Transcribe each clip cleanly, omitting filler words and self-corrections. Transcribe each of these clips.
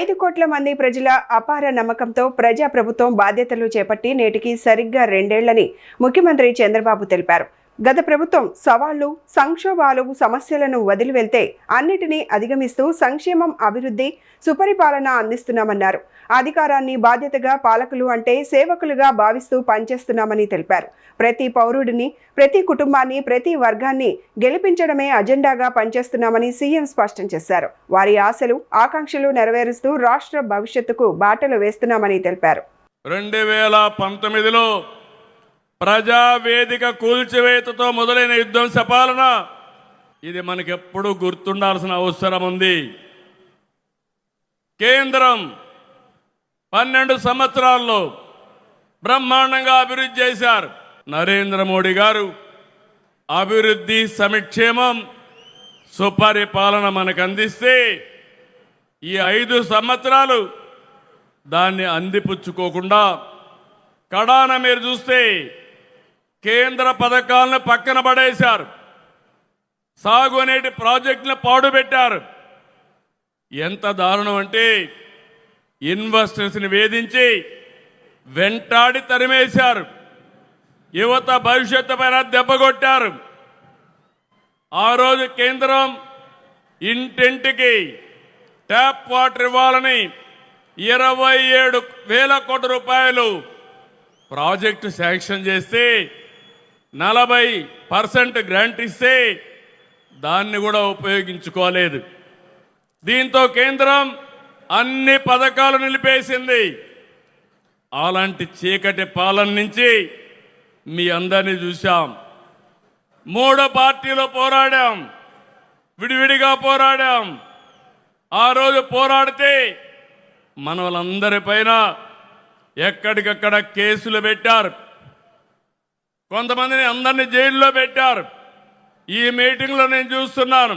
5 కోట్ల మంది ప్రజల అపార నమ్మకంతో ప్రజాప్రభుత్వం బాధ్యతలు చేపట్టి నేటికి సరిగ్గా 2 ఏళ్లని ముఖ్యమంత్రి చంద్రబాబు తెలిపారు. గత ప్రభుత్వం సవాళ్లు, సంక్షోభాలు, సమస్యలను వదిలి వెళ్తే అన్నిటినీ అధిగమిస్తూ సంక్షేమం, అభివృద్ధి, సుపరిపాలన అందిస్తున్నామన్నారు. అధికారాన్ని బాధ్యతగా, పాలకులు అంటే సేవకులుగా భావిస్తూ పనిచేస్తున్నామని తెలిపారు. ప్రతి పౌరుడిని, ప్రతి కుటుంబాన్ని, ప్రతి వర్గాన్ని గెలిపించడమే అజెండాగా పనిచేస్తున్నామని సీఎం స్పష్టం చేశారు. వారి ఆశలు, ఆకాంక్షలు నెరవేరుస్తూ రాష్ట్ర భవిష్యత్తుకు బాటలు వేస్తున్నామని తెలిపారు. 2019లో ప్రజావేదిక కూల్చివేతతో మొదలైన యుద్ధంశ పాలన ఇది మనకెప్పుడు గుర్తుండాల్సిన అవసరం ఉంది. కేంద్రం 12 సంవత్సరాల్లో బ్రహ్మాండంగా అభివృద్ధి చేశారు. నరేంద్ర మోడీ గారు అభివృద్ధి, సంక్షేమం, సుపరిపాలన మనకు అందిస్తే ఈ 5 సంవత్సరాలు దాన్ని అందిపుచ్చుకోకుండా కడాన మీరు చూస్తే కేంద్ర పథకాలను పక్కన పడేశారు. సాగునీటి ప్రాజెక్టులను పాడుపెట్టారు. ఎంత దారుణం అంటే ఇన్వెస్టర్స్ని వేధించి వెంటాడి తరిమేశారు. యువత భవిష్యత్తు పైన దెబ్బకొట్టారు. ఆ రోజు కేంద్రం ఇంటింటికి ట్యాప్ వాటర్ ఇవ్వాలని 27,000 కోట్ల రూపాయలు ప్రాజెక్టు శాంక్షన్ చేస్తే 40% గ్రాంట్ ఇస్తే దాన్ని కూడా ఉపయోగించుకోలేదు. దీంతో కేంద్రం అన్ని పథకాలు నిలిపేసింది. అలాంటి చీకటి పాలన నుంచి మీ అందరినీ చూశాం. 3 పార్టీలు పోరాడాం, విడివిడిగా పోరాడాం. ఆ రోజు పోరాడితే మన వాళ్ళందరిపైన ఎక్కడికక్కడ కేసులు పెట్టారు. కొంతమందిని అందరినీ జైల్లో పెట్టారు. ఈ మీటింగ్లో నేను చూస్తున్నాను,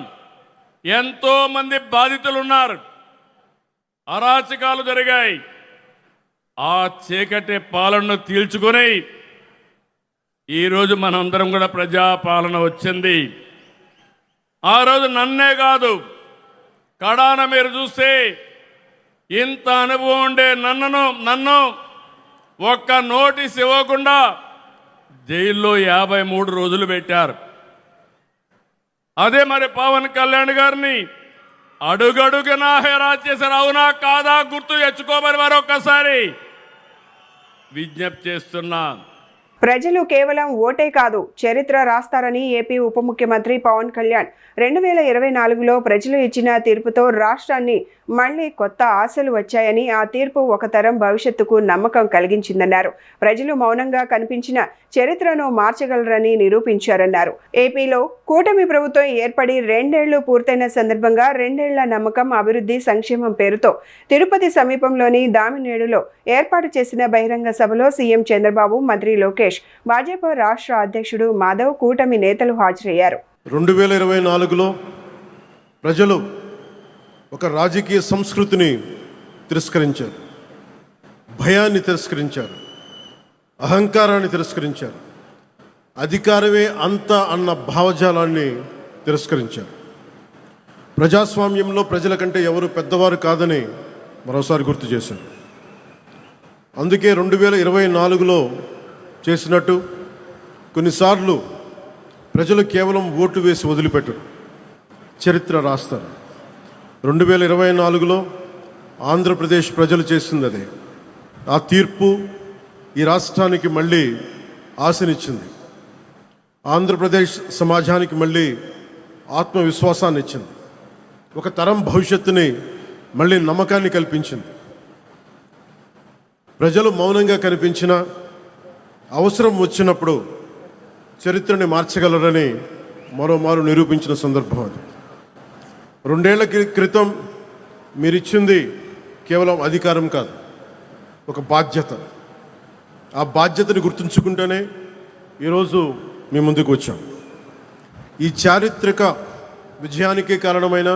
ఎంతో మంది బాధితులు ఉన్నారు. అరాచకాలు జరిగాయి. ఆ చీకటి పాలనను తీల్చుకొని ఈరోజు మనందరం కూడా ప్రజాపాలన వచ్చింది. ఆ రోజు నన్నే కాదు, కడాన మీరు చూస్తే ఇంత అనుభవం ఉండే నన్ను ఒక్క నోటీస్ ఇవ్వకుండా జైల్లో 53 రోజులు పెట్టారు. అదే మరి పవన్ కళ్యాణ్ గారిని అడుగడుగునా హెరాస్ చేశారు. అవునా కాదా గుర్తు తెచ్చుకోమని మరొకసారి విజ్ఞప్తి చేస్తున్నా. ప్రజలు కేవలం ఓటే కాదు, చరిత్ర రాస్తారని ఏపీ ఉప ముఖ్యమంత్రి పవన్ కళ్యాణ్ 2024లో ప్రజలు ఇచ్చిన తీర్పుతో రాష్ట్రాన్ని మళ్లీ కొత్త ఆశలు వచ్చాయని, ఆ తీర్పు ఒక తరం భవిష్యత్తుకు నమ్మకం కలిగించిందన్నారు. ప్రజలు మౌనంగా కనిపించిన చరిత్రను మార్చగలరని నిరూపించారన్నారు. ఏపీలో కూటమి ప్రభుత్వం ఏర్పడి 2 ఏళ్లు పూర్తయిన సందర్భంగా 2 ఏళ్ల నమ్మకం, అభివృద్ధి, సంక్షేమం పేరుతో తిరుపతి సమీపంలోని దామినేడులో ఏర్పాటు చేసిన బహిరంగ సభలో సీఎం చంద్రబాబు, మంత్రి లోకేష్, భాజపా రాష్ట్ర అధ్యక్షుడు మాధవ్, కూటమి నేతలు హాజరయ్యారు. 2024లో ప్రజలు ఒక రాజకీయ సంస్కృతిని తిరస్కరించారు, భయాన్ని తిరస్కరించారు, అహంకారాన్ని తిరస్కరించారు, అధికారమే అంత అన్న భావజాలాన్ని తిరస్కరించారు. ప్రజాస్వామ్యంలో ప్రజల కంటే ఎవరు పెద్దవారు కాదని మరోసారి గుర్తు చేశారు. అందుకే 2024లో చేసినట్టు కొన్నిసార్లు ప్రజలు కేవలం ఓటు వేసి వదిలిపెట్టరు, చరిత్ర రాస్తారు. 2024లో ఆంధ్రప్రదేశ్ ప్రజలు చేసింది అదే. ఆ తీర్పు ఈ రాష్ట్రానికి మళ్ళీ ఆశనిచ్చింది. ఆంధ్రప్రదేశ్ సమాజానికి మళ్ళీ ఆత్మవిశ్వాసాన్ని ఇచ్చింది. ఒక తరం భవిష్యత్తుని మళ్ళీ నమ్మకాన్ని కల్పించింది. ప్రజలు మౌనంగా కనిపించిన అవసరం వచ్చినప్పుడు చరిత్రని మార్చగలరని మరోమారు నిరూపించిన సందర్భం అది. 2 ఏళ్ల క్రితం మీరిచ్చింది కేవలం అధికారం కాదు, ఒక బాధ్యత. ఆ బాధ్యతని గుర్తుంచుకుంటేనే ఈరోజు మీ ముందుకు వచ్చాం. ఈ చారిత్రక విజయానికి కారణమైన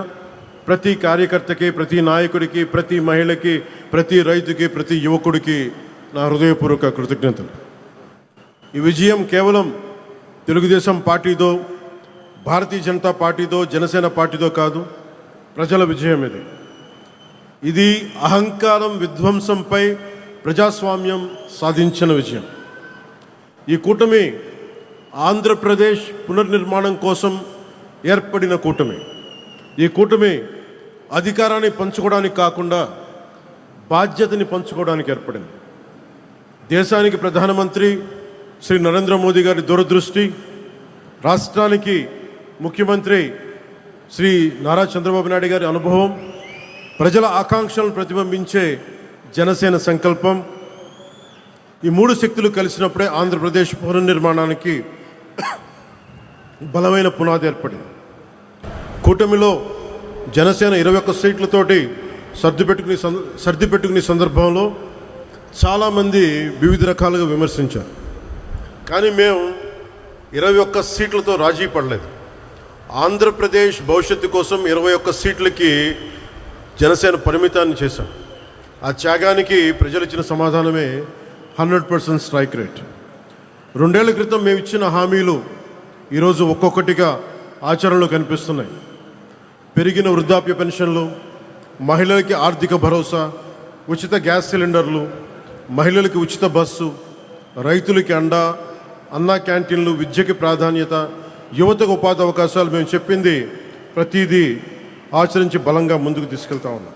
ప్రతి కార్యకర్తకి, ప్రతి నాయకుడికి, ప్రతి మహిళకి, ప్రతి రైతుకి, ప్రతి యువకుడికి నా హృదయపూర్వక కృతజ్ఞతలు. ఈ విజయం కేవలం తెలుగుదేశం పార్టీదో, భారతీయ జనతా పార్టీదో, జనసేన పార్టీదో కాదు, ప్రజల విజయం ఇది. ఇది అహంకారం విధ్వంసంపై ప్రజాస్వామ్యం సాధించిన విజయం. ఈ కూటమి ఆంధ్రప్రదేశ్ పునర్నిర్మాణం కోసం ఏర్పడిన కూటమి. ఈ కూటమి అధికారాన్ని పంచుకోవడానికి కాకుండా బాధ్యతని పంచుకోవడానికి ఏర్పడింది. దేశానికి ప్రధానమంత్రి శ్రీ నరేంద్ర మోదీ గారి దూరదృష్టి, రాష్ట్రానికి ముఖ్యమంత్రి శ్రీ నారా చంద్రబాబు నాయుడు గారి అనుభవం, ప్రజల ఆకాంక్షలను ప్రతిబింబించే జనసేన సంకల్పం, ఈ మూడు శక్తులు కలిసినప్పుడే ఆంధ్రప్రదేశ్ పునర్నిర్మాణానికి బలమైన పునాది ఏర్పడింది. కూటమిలో జనసేన 21 సీట్లతోటి సర్దిపెట్టుకునే సందర్భంలో చాలామంది వివిధ రకాలుగా విమర్శించారు. కానీ మేము 21 సీట్లతో రాజీ పడలేదు. ఆంధ్రప్రదేశ్ భవిష్యత్తు కోసం 21 సీట్లకి జనసేన పరిమితాన్ని చేశాం. ఆ త్యాగానికి ప్రజలు ఇచ్చిన సమాధానమే 100% స్ట్రైక్ రేట్. 2 ఏళ్ల క్రితం మేము ఇచ్చిన హామీలు ఈరోజు ఒక్కొక్కటిగా ఆచరణలో కనిపిస్తున్నాయి. పెరిగిన వృద్ధాప్య పెన్షన్లు, మహిళలకి ఆర్థిక భరోసా, ఉచిత గ్యాస్ సిలిండర్లు, మహిళలకి ఉచిత బస్సు, రైతులకి అండా, అన్నా క్యాంటీన్లు, విద్యకి ప్రాధాన్యత, యువతకు ఉపాధి అవకాశాలు, మేము చెప్పింది ప్రతిదీ ఆచరించి బలంగా ముందుకు తీసుకెళ్తా ఉన్నాం.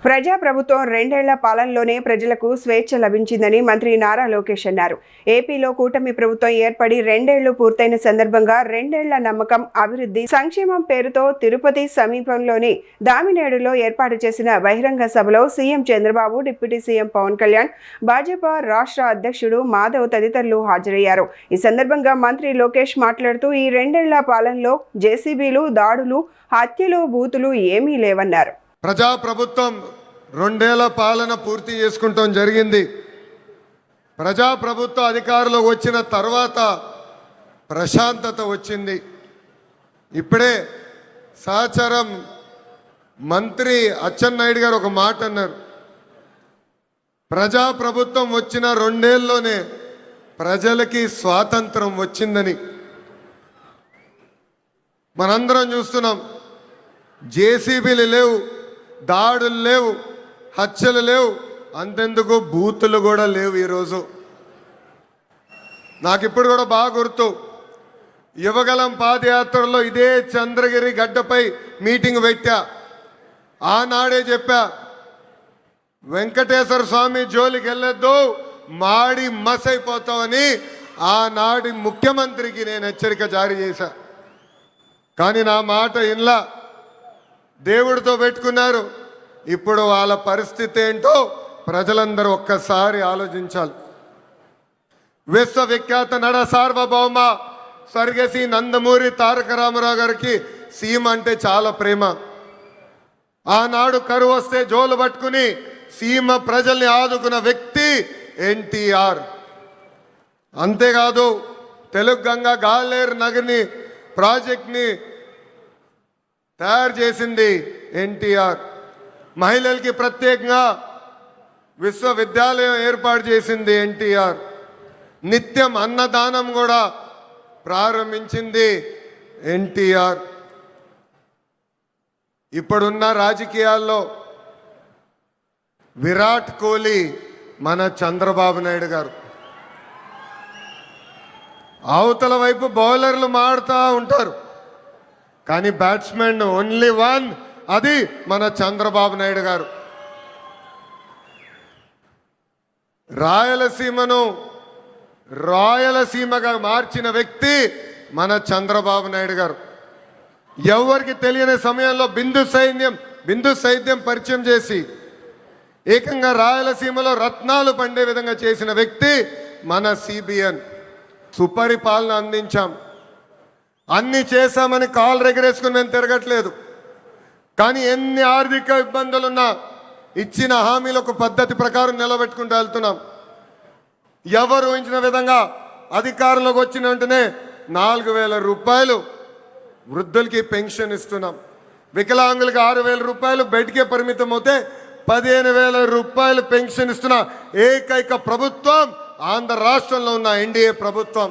ప్రజాప్రభుత్వం 2 ఏళ్ల పాలనలోనే ప్రజలకు స్వేచ్ఛ లభించిందని మంత్రి నారా లోకేష్ అన్నారు. ఏపీలో కూటమి ప్రభుత్వం ఏర్పడి 2 ఏళ్లు పూర్తయిన సందర్భంగా 2 ఏళ్ల నమ్మకం, అభివృద్ధి, సంక్షేమం పేరుతో తిరుపతి సమీపంలోని దామినేడులో ఏర్పాటు చేసిన బహిరంగ సభలో CM Chandrababu, deputy CM Pawan Kalyan, Bhajapa రాష్ట్ర అధ్యక్షుడు మాధవ్ తదితరులు హాజరయ్యారు. ఈ సందర్భంగా మంత్రి లోకేష్ మాట్లాడుతూ ఈ 2 ఏళ్ల పాలనలో జేసీబీలు, దాడులు, హత్యలు, బూతులు ఏమీ లేవన్నారు. ప్రజాప్రభుత్వం 2 ఏళ్ల పాలన పూర్తి చేసుకుంటాం జరిగింది. ప్రజాప్రభుత్వ అధికారులు వచ్చిన తర్వాత ప్రశాంతత వచ్చింది. ఇప్పుడే సహచరం మంత్రి అచ్చెన్నాయుడు గారు ఒక మాట అన్నారు. ప్రజాప్రభుత్వం వచ్చిన 2 ఏళ్లలోనే ప్రజలకి స్వాతంత్రం వచ్చిందని. మనందరం చూస్తున్నాం. జేసీబీలు లేవు, దాడులు లేవు, హత్యలు లేవు, అంతెందుకు బూతులు కూడా లేవు. ఈరోజు నాకు ఇప్పుడు కూడా బాగా గుర్తు, యువగలం పాదయాత్రలో ఇదే చంద్రగిరి గడ్డపై మీటింగ్ పెట్టా. ఆనాడే చెప్పా, వెంకటేశ్వర స్వామి జోలికి వెళ్ళొద్దు, మాడి మసైపోతామని ఆనాడి ముఖ్యమంత్రికి నేను హెచ్చరిక జారీ చేశా. కానీ నా మాట ఇన్లా, దేవుడితో పెట్టుకున్నారు. ఇప్పుడు వాళ్ళ పరిస్థితి ఏంటో ప్రజలందరూ ఒక్కసారి ఆలోచించాలి. విశ్వవిఖ్యాత నడ సార్వభౌమ స్వర్గశ్రీ నందమూరి తారక రామారావు గారికి సీమ అంటే చాలా ప్రేమ. ఆనాడు కరువు వస్తే జోలు పట్టుకుని సీమ ప్రజల్ని ఆదుకున్న వ్యక్తి ఎన్టీఆర్. అంతేకాదు, తెలుగు గంగా గాలేరు నగర్ని ప్రాజెక్ట్ని తయారు చేసింది ఎన్టీఆర్. మహిళలకి ప్రత్యేకంగా విశ్వవిద్యాలయం ఏర్పాటు చేసింది ఎన్టీఆర్. నిత్యం అన్నదానం కూడా ప్రారంభించింది ఎన్టీఆర్. ఇప్పుడున్న రాజకీయాల్లో విరాట్ కోహ్లీ మన చంద్రబాబు నాయుడు గారు. అవతల వైపు బౌలర్లు మాడుతూ ఉంటారు, కానీ బ్యాట్స్మెన్ ఓన్లీ వన్, అది మన చంద్రబాబు నాయుడు గారు. రాయలసీమగా మార్చిన వ్యక్తి మన చంద్రబాబు నాయుడు గారు. ఎవరికి తెలియని సమయంలో బిందు సైద్యం పరిచయం చేసి ఏకంగా రాయలసీమలో రత్నాలు పండే విధంగా చేసిన వ్యక్తి మన సిబిఎన్. సుపరిపాలన అందించాం. అన్ని చేశామని కాలు రెగరేసుకుని మేము తిరగట్లేదు. కానీ ఎన్ని ఆర్థిక ఇబ్బందులున్నా ఇచ్చిన హామీలు ఒక పద్ధతి ప్రకారం నిలబెట్టుకుంటూ వెళ్తున్నాం. ఎవరు ఊహించిన విధంగా అధికారంలోకి వచ్చిన వెంటనే 4,000 రూపాయలు వృద్ధులకి పెన్షన్ ఇస్తున్నాం. వికలాంగులకి 6,000 రూపాయలు బయటికే పరిమితం అవుతే 15,000 రూపాయలు పెన్షన్ ఇస్తున్న ఏకైక ప్రభుత్వం ఆంధ్ర రాష్ట్రంలో ఉన్న ఎన్డీఏ ప్రభుత్వం.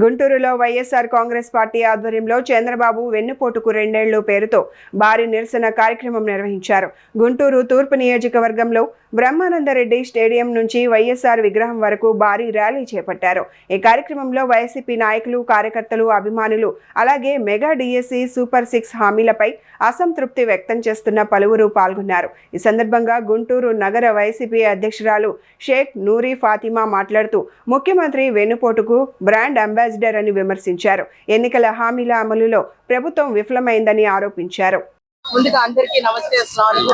గుంటూరులో వైఎస్ఆర్ కాంగ్రెస్ పార్టీ ఆధ్వర్యంలో చంద్రబాబు వెన్నుపోటుకు 2 ఏళ్లు పేరుతో భారీ నిరసన కార్యక్రమం నిర్వహించారు. గుంటూరు తూర్పు నియోజకవర్గంలో బ్రహ్మానందరెడ్డి స్టేడియం నుంచి వైఎస్ఆర్ విగ్రహం వరకు భారీ ర్యాలీ చేపట్టారు. ఈ కార్యక్రమంలో వైసీపీ నాయకులు, కార్యకర్తలు, అభిమానులు, అలాగే మెగా డిఎస్సి సూపర్ 6 హామీలపై అసంతృప్తి వ్యక్తం చేస్తున్న పలువురు పాల్గొన్నారు. ఈ సందర్భంగా గుంటూరు నగర వైసీపీ అధ్యక్షురాలు షేక్ నూరి ఫాతిమా మాట్లాడుతూ ముఖ్యమంత్రి వెన్నుపోటుకు బ్రాండ్ అంబాసిడర్ అని విమర్శించారు. ఎన్నికల హామీల అమలులో ప్రభుత్వం విఫలమైందని ఆరోపించారు. ముందుగా అందరికీ నమస్తే,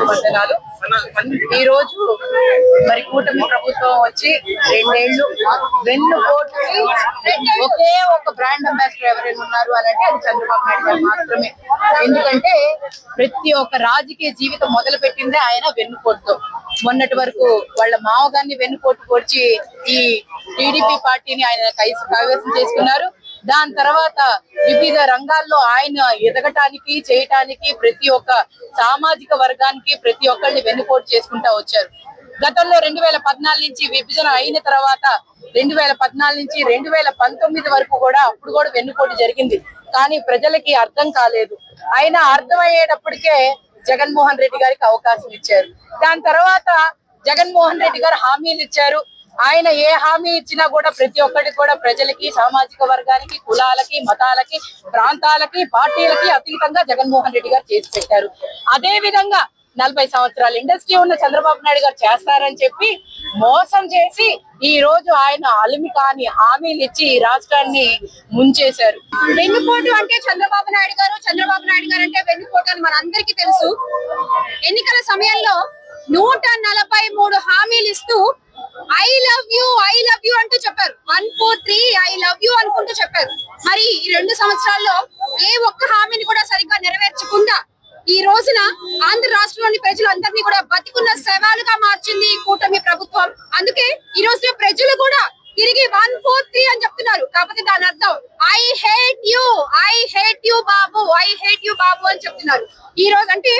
వందనాలు. ఈ రోజు మరి కూటమి ప్రభుత్వం వచ్చి 2 ఏళ్లు వెన్నుపోటుకి ఒకే ఒక బ్రాండ్ అంబాసిడర్ ఎవరైనా ఉన్నారు అని అంటే అది చంద్రబాబు నాయుడు గారు మాత్రమే. ఎందుకంటే ప్రతి ఒక్క రాజకీయ జీవితం మొదలు పెట్టిందే ఆయన వెన్నుపోటుతో. మొన్నటి వరకు వాళ్ళ మావగారిని వెన్నుపోటు పొడిచి ఈ టీడీపీ పార్టీని ఆయన కైవసం చేసుకున్నారు. దాని తర్వాత వివిధ రంగాల్లో ఆయన ఎదగటానికి, చేయటానికి ప్రతి ఒక్క సామాజిక వర్గానికి ప్రతి ఒక్కరిని వెన్నుపోటు చేసుకుంటా వచ్చారు. గతంలో 2014 నుంచి విభజన అయిన తర్వాత 2014 నుంచి 2019 వరకు కూడా అప్పుడు కూడా వెన్నుపోటు జరిగింది. కానీ ప్రజలకి అర్థం కాలేదు. ఆయన అర్థమయ్యేటప్పటికే జగన్మోహన్ రెడ్డి గారికి అవకాశం ఇచ్చారు. దాని తర్వాత జగన్మోహన్ రెడ్డి గారు హామీలు ఇచ్చారు. ఆయన ఏ హామీ ఇచ్చినా కూడా ప్రతి ఒక్కరికి కూడా ప్రజలకి, సామాజిక వర్గానికి, కులాలకి, మతాలకి, ప్రాంతాలకి, పార్టీలకి అతీతంగా జగన్మోహన్ రెడ్డి గారు చేసి పెట్టారు. అదే విధంగా 40 సంవత్సరాల ఇండస్ట్రీ ఉన్న చంద్రబాబు నాయుడు గారు చేస్తారని చెప్పి మోసం చేసి ఈ రోజు ఆయన అలిమి కాని హామీలు ఇచ్చి ఈ రాష్ట్రాన్ని ముంచేశారు. వెన్నుపోటు అంటే చంద్రబాబు నాయుడు గారు అంటే వెన్నుపోటు అని మనందరికీ తెలుసు. ఎన్నికల సమయంలో 143 హామీలు ఇస్తూ ఐ లవ్ యూ అంటూ చెప్పారు. 143 ఐ లవ్ యూ అనుకుంటూ చెప్పారు. మరి ఈ 2 సంవత్సరాల్లో ఏ ఒక్క హామీని కూడా సరిగ్గా నెరవేర్చకుండా ఈ రోజున ఆంధ్ర రాష్ట్రంలోని ప్రజలందరినీ కూడా బతికున్న శవాలుగా మార్చింది కూటమి ప్రభుత్వం. అందుకే ఈ రోజున ప్రజలు కూడా తిరిగి 143 అని చెప్తున్నారు. కాకపోతే దాని అర్థం ఐ హేట్ యూ బాబు అని చెప్తున్నారు. ఈ రోజు అంటే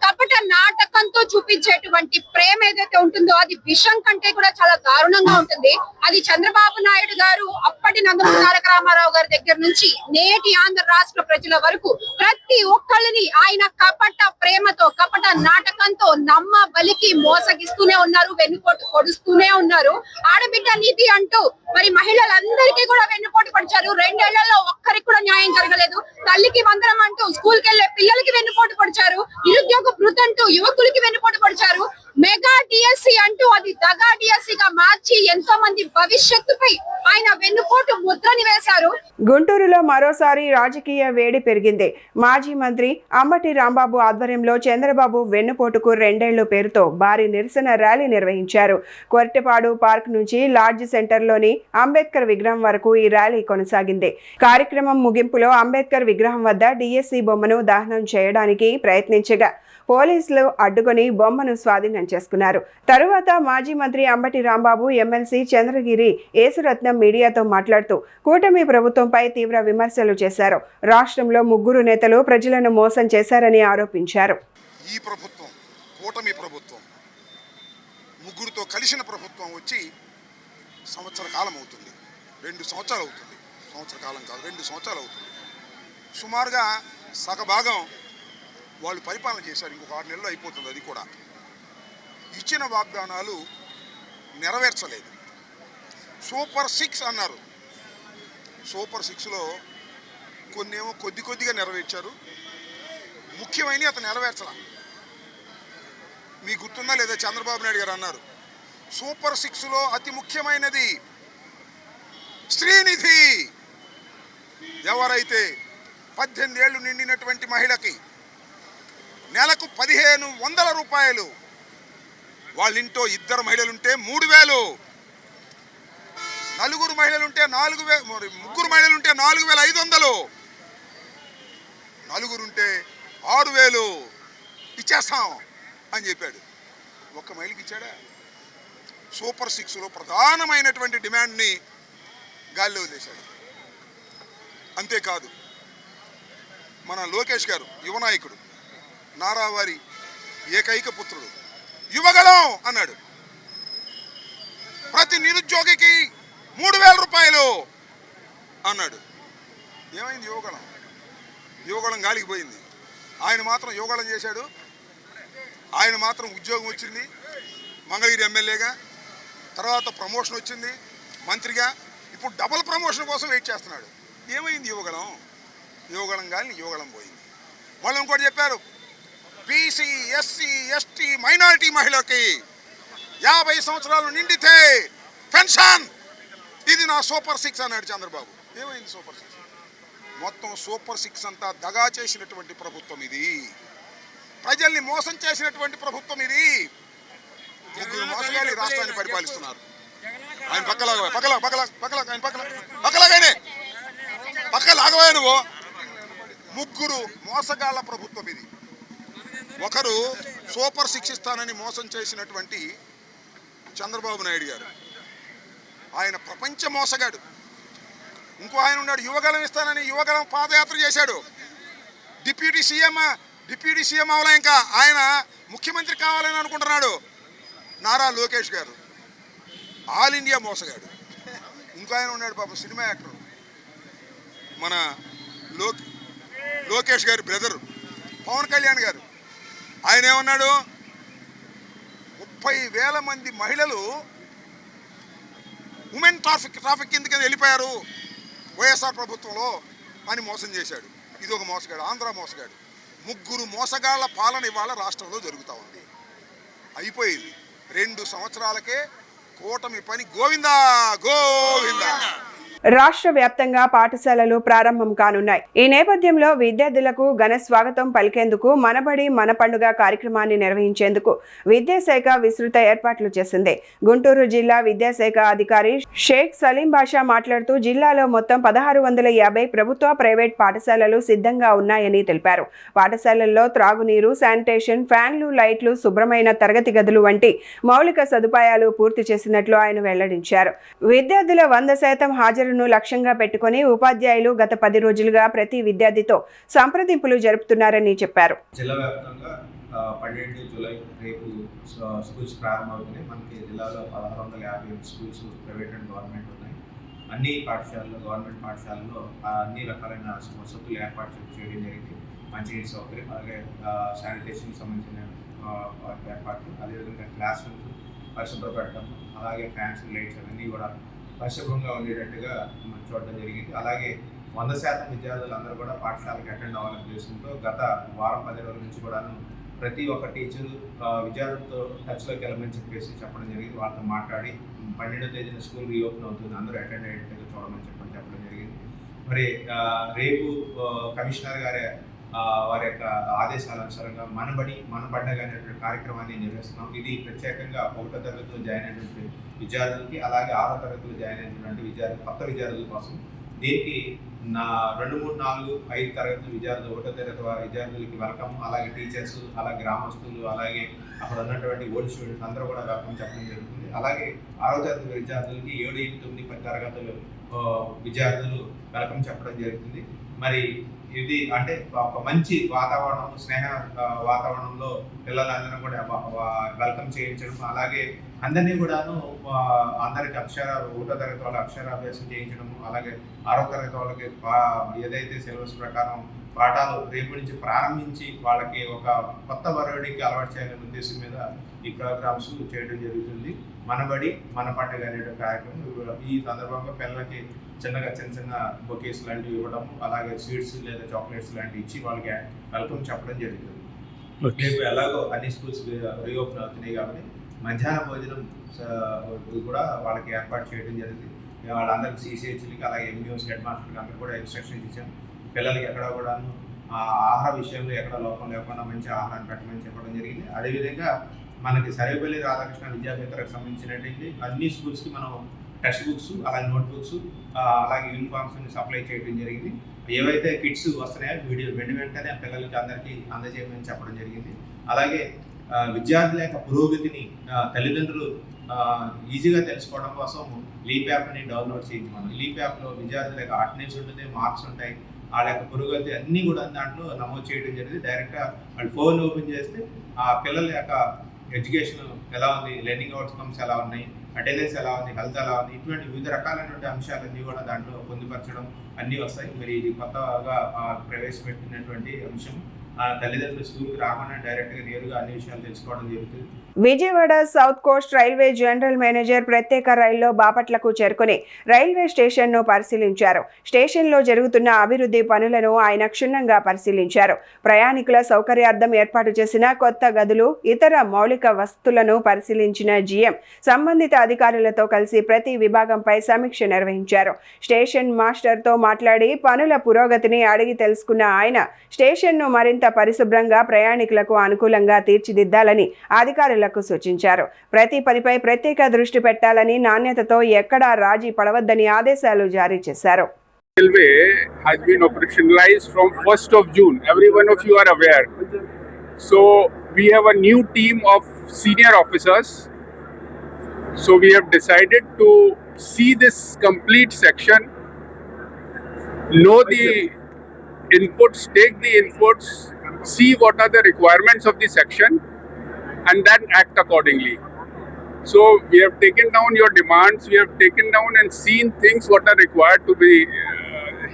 కపట నాటకంతో చూపించేటువంటి ప్రేమ ఏదైతే ఉంటుందో అది విషం కంటే కూడా చాలా దారుణంగా ఉంటుంది. అది చంద్రబాబు నాయుడు గారు అప్పటి నందమూరి తారక రామారావు గారి దగ్గర నుంచి నేటి ఆంధ్ర రాష్ట్ర ప్రజల వరకు ప్రతి ఒక్కళ్ళని ఆయన కపట ప్రేమతో, కపట నాటకంతో నమ్మ బలికి మోసగిస్తూనే ఉన్నారు, వెన్నుపోటు పొడుస్తూనే ఉన్నారు. ఆడబిడ్డ నీతి అంటూ మరి మహిళలందరికీ కూడా వెన్నుపోటు పొడిచారు. 2 ఏళ్లలో ఒక్కరికి కూడా న్యాయం జరగలేదు. తల్లికి వందనం అంటూ స్కూల్కి వెళ్లే పిల్లలకి వెన్నుపోటు పొడిచారు. నిరుద్యోగ భృతి అంటూ యువకులకి వెన్నుపోటు పొడిచారు. మెగా డిఎస్సి అంటూ అది దగా డిఎస్సిగా మార్చి ఎంతో మంది భవిష్యత్తుపై ఆయన వెన్నుపోటు ముద్రని వేశారు. గుంటూరులో మరోసారి రాజకీయ వేడి పెరిగింది. మాజీ మంత్రి అంబటి రాంబాబు ఆధ్వర్యంలో చంద్రబాబు వెన్నుపోటుకు 2 ఏళ్లు పేరుతో భారీ నిరసన ర్యాలీ నిర్వహించారు. కొర్టెపాడు పార్క్ నుంచి లాడ్జ్ సెంటర్లోని అంబేద్కర్ విగ్రహం వరకు ఈ ర్యాలీ కొనసాగింది. కార్యక్రమం ముగింపులో అంబేద్కర్ విగ్రహం వద్ద డిఎస్సి బొమ్మను దహనం చేయడానికి ప్రయత్నించగా పోలీసులు అడ్డుకొని బొమ్మను స్వాధీనం చేసుకున్నారు. తరువాత మాజీ మంత్రి అంబటి రాంబాబు, ఎమ్మెల్సీ చంద్రగిరి యేసురత్నం మీడియాతో మాట్లాడుతూ కూటమి ప్రభుత్వంపై తీవ్ర విమర్శలు చేశారు. రాష్ట్రంలో 3 నేతలు ప్రజలను మోసం చేశారని ఆరోపించారు. ఈ ప్రభుత్వం, కూటమి ప్రభుత్వం, 3తో కలిసిన ప్రభుత్వం వచ్చి సంవత్సర కాలం అవుతుంది. 2 సంవత్సరాలు అవుతుంది. సంవత్సర కాలం కాదు, 2 సంవత్సరాలు అవుతుంది. సుమారుగా సగభాగం వాళ్ళు పరిపాలన చేశారు. ఇంకొక 6 నెలలు అయిపోతుంది. అది కూడా ఇచ్చిన వాగ్దానాలు నెరవేర్చలేదు. సూపర్ 6 అన్నారు. సూపర్ 6లో కొన్నేమో కొద్దిగా నెరవేర్చారు. ముఖ్యమైనవి అతను నెరవేర్చాల. మీకు గుర్తుందా లేదా? చంద్రబాబు నాయుడు గారు అన్నారు సూపర్ 6లో అతి ముఖ్యమైనది శ్రీనిధి. ఎవరైతే 18 ఏళ్ళు నిండినటువంటి మహిళకి నెలకు 1500 రూపాయలు, వాళ్ళ ఇంట్లో 2 మహిళలుంటే 3000, 4 మహిళలుంటే 4000, 3 మహిళలుంటే 4500, 4 ఉంటే 6000 ఇచ్చేస్తాం అని చెప్పాడు. ఒక్క మహిళకి ఇచ్చాడా? సూపర్ 6లో ప్రధానమైనటువంటి డిమాండ్ని గాల్లో వదిలేశాడు. అంతేకాదు మన లోకేష్ గారు యువనాయకుడు, నారావారి ఏకైక పుత్రుడు, యువగలం అన్నాడు. ప్రతి నిరుద్యోగికి 3000 రూపాయలు అన్నాడు. ఏమైంది యువగళం? యువగళం గాలికి పోయింది. ఆయన మాత్రం యువగళం చేశాడు. ఆయన మాత్రం ఉద్యోగం వచ్చింది మంగళగిరి ఎమ్మెల్యేగా, తర్వాత ప్రమోషన్ వచ్చింది మంత్రిగా, ఇప్పుడు డబుల్ ప్రమోషన్ కోసం వెయిట్ చేస్తున్నాడు. ఏమైంది యువగళం? యువగళం గాలిని యువగళం పోయింది. వాళ్ళు ఇంకోటి చెప్పారు, బీసీ ఎస్సీ ఎస్టీ మైనారిటీ మహిళకి 50 సంవత్సరాలు నిండితే పెన్షన్, ఇది నా సూపర్ 6 అన్నాడు చంద్రబాబు. ఏమైంది సూపర్ 6? మొత్తం సూపర్ 6 అంతా దగా చేసినటువంటి ప్రభుత్వం ఇది, ప్రజల్ని మోసం చేసినటువంటి ప్రభుత్వం ఇది. ముగ్గురు మోసగాళ్ళు ఈ రాష్ట్రాన్ని పరిపాలిస్తున్నారు. ఆయన పక్కలాగవా నువ్వు. ముగ్గురు మోసగాళ్ళ ప్రభుత్వం ఇది. ఒకరు సూపర్ 6 ఇస్తానని మోసం చేసినటువంటి చంద్రబాబు నాయుడు గారు, ఆయన ప్రపంచ మోసగాడు. ఇంకో ఆయన ఉన్నాడు, యువగళం ఇస్తానని యువగళం పాదయాత్ర చేశాడు. డిప్యూటీ సీఎం అవలా, ఇంకా ఆయన ముఖ్యమంత్రి కావాలని అనుకుంటున్నాడు. నారా లోకేష్ గారు ఆల్ ఇండియా మోసగాడు. ఇంకో ఆయన ఉన్నాడు పాపం, సినిమా యాక్టర్, మన లోకేష్ గారి బ్రదరు పవన్ కళ్యాణ్ గారు. ఆయన ఏమన్నాడు, 30,000 మంది మహిళలు ఉమెన్ ట్రాఫిక్ కిందకి వెళ్ళిపోయారు వైఎస్ఆర్ ప్రభుత్వంలో అని మోసం చేశాడు. ఇది ఒక మోసగాడు, ఆంధ్ర మోసగాడు. ముగ్గురు మోసగాళ్ల పాలన ఇవాళ రాష్ట్రంలో జరుగుతూ ఉంది. అయిపోయింది 2 సంవత్సరాలకే కూటమి పని గోవిందా గోవిందా. రాష్ట్ర వ్యాప్తంగా పాఠశాలలు ప్రారంభం కానున్నాయి. ఈ నేపథ్యంలో విద్యార్థులకు ఘన స్వాగతం పలికేందుకు మనబడి మన పండుగ కార్యక్రమాన్ని నిర్వహించేందుకు విద్యాశాఖ విస్తృత ఏర్పాట్లు చేసింది. గుంటూరు జిల్లా విద్యాశాఖ అధికారి షేక్ సలీం బాషా మాట్లాడుతూ జిల్లాలో మొత్తం 1650 ప్రభుత్వ ప్రైవేట్ పాఠశాలలు సిద్ధంగా ఉన్నాయని తెలిపారు. పాఠశాలల్లో త్రాగునీరు, శానిటేషన్, ఫ్యాన్లు, లైట్లు, శుభ్రమైన తరగతి గదులు వంటి మౌలిక సదుపాయాలు పూర్తి చేసినట్లు ఆయన వెల్లడించారు. విద్యార్థుల 100% హాజరు లక్ష్యంగా పెట్టుకుని ఉపాధ్యాయులు గత 10 రోజులుగా ప్రతి విద్యార్థితో సంప్రదింపులు జరుపుతున్నారని చెప్పారు. జిల్లా వ్యాప్తంగా 12 జూలై రేపు స్కూల్స్ ప్రారంభమవుతున్నాయి. మనకి జిల్లాలో 1650 స్కూల్స్ ప్రైవేట్ అండ్ గవర్నమెంట్ ఉన్నాయి. అన్ని పాఠశాలలో, గవర్నమెంట్ పాఠశాలలో అన్ని రకాలైన వసతులు ఏర్పాటు చేయడం జరిగింది. మంచినీటి సౌకర్యం, అలాగే శానిటేషన్కి సంబంధించిన ఏర్పాట్లు, అదేవిధంగా క్లాస్ రూమ్స్ పరిశుభ్రపడటం, అలాగే ఫ్యాన్స్, లైట్స్ అవన్నీ కూడా పరిశుభ్రంగా ఉండేటట్టుగా చూడడం జరిగింది. అలాగే 100% విద్యార్థులందరూ కూడా పాఠశాలకు అటెండ్ అవ్వాలనే ఉద్దేశంతో గత వారం 10 రోజుల నుంచి కూడాను ప్రతి ఒక్క టీచరు విద్యార్థులతో టచ్లోకి వెళ్ళమని చెప్పడం జరిగింది. వాళ్ళతో మాట్లాడి 12వ తేదీన స్కూల్ రీఓపెన్ అవుతుంది, అందరూ అటెండ్ అయ్యేట్టుగా చూడమని చెప్పడం జరిగింది. మరి రేపు కమిషనర్ గారి వారి యొక్క ఆదేశాల అనుసారంగా మన పండుగ అనేటువంటి కార్యక్రమాన్ని నిర్వహిస్తున్నాం. ఇది ప్రత్యేకంగా 1వ తరగతిలో జాయిన్ అయినటువంటి విద్యార్థులకి, అలాగే 6వ తరగతిలో జాయిన్ అయినటువంటి కొత్త విద్యార్థుల కోసం. దీనికి 2, 3, 4, 5 తరగతుల విద్యార్థులు, 1వ తరగతి విద్యార్థులకి వెల్కమ్, అలాగే టీచర్స్, అలాగే గ్రామస్తులు, అలాగే అక్కడ ఉన్నటువంటి ఓల్డ్ స్టూడెంట్స్ అందరూ కూడా వెల్కమ్ చెప్పడం జరుగుతుంది. అలాగే 6వ తరగతి విద్యార్థులకి 7, 8, 9, 10 తరగతులు విద్యార్థులు వెల్కమ్ చెప్పడం జరుగుతుంది. మరి ఇది అంటే ఒక మంచి వాతావరణం, స్నేహ వాతావరణంలో పిల్లలందరూ కూడా వెల్కమ్ చేయించడం, అలాగే అందరినీ కూడాను అందరికి 1వ తరగతి వాళ్ళ అక్షరాభ్యాసం చేయించడం, అలాగే 6వ తరగతి వాళ్ళకి ఏదైతే సిలబస్ ప్రకారం పాఠాలు రేపు నుంచి ప్రారంభించి వాళ్ళకి ఒక కొత్త వరవడికి అలవాటు చేయాలనే ఉద్దేశం మీద ఈ ప్రోగ్రామ్స్ చేయడం జరుగుతుంది. మనబడి మన పండుగ అనే కార్యక్రమం. ఈ సందర్భంగా పిల్లలకి చిన్న బొకేస్ లాంటివి ఇవ్వడం, అలాగే స్వీట్స్ లేదా చాక్లెట్స్ లాంటివి ఇచ్చి వాళ్ళకి వెల్కమ్ చెప్పడం జరుగుతుంది. రేపు ఎలాగో అన్ని స్కూల్స్ రీఓపెన్ అవుతున్నాయి కాబట్టి మధ్యాహ్న భోజనం కూడా వాళ్ళకి ఏర్పాటు చేయడం జరిగింది. వాళ్ళందరికీ CCHలకి, అలాగే MUs, హెడ్ మాస్టర్కి అందరూ కూడా ఇన్స్ట్రక్షన్స్ ఇచ్చాం. పిల్లలకి ఎక్కడ కూడాను ఆహార విషయంలో ఎక్కడ లోపం లేకుండా మంచి ఆహారాన్ని పెట్టమని చెప్పడం జరిగింది. అదేవిధంగా మనకి సర్వేపల్లి రాధాకృష్ణ విద్యాపీఠకు సంబంధించినటువంటి అన్ని స్కూల్స్కి మనం టెక్స్ట్ బుక్స్, అలాగే నోట్బుక్స్, అలాగే యూనిఫామ్స్ని సప్లై చేయడం జరిగింది. ఏవైతే కిట్స్ వస్తున్నాయో వెంటనే పిల్లలకి అందరికీ అందజేయమని చెప్పడం జరిగింది. అలాగే విద్యార్థుల యొక్క పురోగతిని తల్లిదండ్రులు ఈజీగా తెలుసుకోవడం కోసం లీప్ యాప్ని డౌన్లోడ్ చేయించమని. లీప్ యాప్లో విద్యార్థుల యొక్క అటెండెన్స్ ఉంటుంది, మార్క్స్ ఉంటాయి, వాళ్ళ యొక్క పురోగతి అన్నీ కూడా దాంట్లో నమోదు చేయడం జరిగింది. డైరెక్ట్గా వాళ్ళు ఫోన్ ఓపెన్ చేస్తే ఆ పిల్లల యొక్క ఎడ్యుకేషన్ ఎలా ఉంది, లెర్నింగ్ అవుట్కమ్స్ ఎలా ఉన్నాయి, అటెండెన్స్ ఎలా ఉంది, హెల్త్ ఎలా ఉంది, ఇటువంటి వివిధ రకాలైనటువంటి అంశాలన్నీ కూడా దాంట్లో పొందుపరచడం అన్నీ వస్తాయి. మరి ఇది కొత్తగా ప్రవేశపెట్టినటువంటి అంశం. తల్లిదండ్రులు స్కూల్కి రాకుండా డైరెక్ట్గా నేరుగా అన్ని విషయాలు తెలుసుకోవడం జరుగుతుంది. Vijayawada south Coast railway general manager ప్రత్యేక రైల్లో బాపట్లకు చేరుకుని రైల్వే స్టేషన్ను పరిశీలించారు. స్టేషన్లో జరుగుతున్న అభివృద్ధి పనులను ఆయన క్షుణ్ణంగా పరిశీలించారు. ప్రయాణికుల సౌకర్యార్థం ఏర్పాటు చేసిన కొత్త గదులు, ఇతర మౌలిక వసతులను పరిశీలించిన జీఎం సంబంధిత అధికారులతో కలిసి ప్రతి విభాగంపై సమీక్ష నిర్వహించారు. స్టేషన్ మాస్టర్తో మాట్లాడి పనుల పురోగతిని అడిగి తెలుసుకున్న ఆయన స్టేషన్ను మరింత పరిశుభ్రంగా ప్రయాణికులకు అనుకూలంగా తీర్చిదిద్దాలని అధికారులకు సూచించారు. ప్రతి పనిపై ప్రత్యేక దృష్టి పెట్టాలని, నాణ్యతతో ఎక్కడా రాజీ పడవద్దని ఆదేశాలు జారీ చేశారు. Railway has been operationalized from 1st of June. Every one of you are aware. So we have a new team of senior officers. So we have decided to see this complete section, know the inputs, take the inputs, see what are the requirements of the section, and then act accordingly. So we have taken down your demands, we have taken down and seen things what are required to be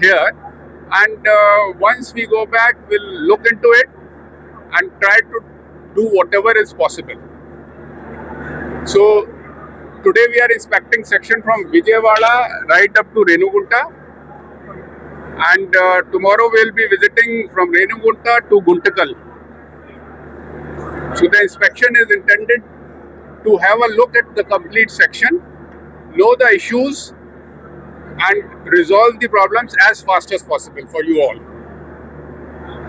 here, and once we go back we'll look into it and try to do whatever is possible. So today we are inspecting section from Vijayawada right up to Renugunta, and tomorrow we'll be visiting from Renugunta to Guntakal. So the inspection is intended to have a look at the complete section, know the issues and resolve the problems as fast as possible for you all.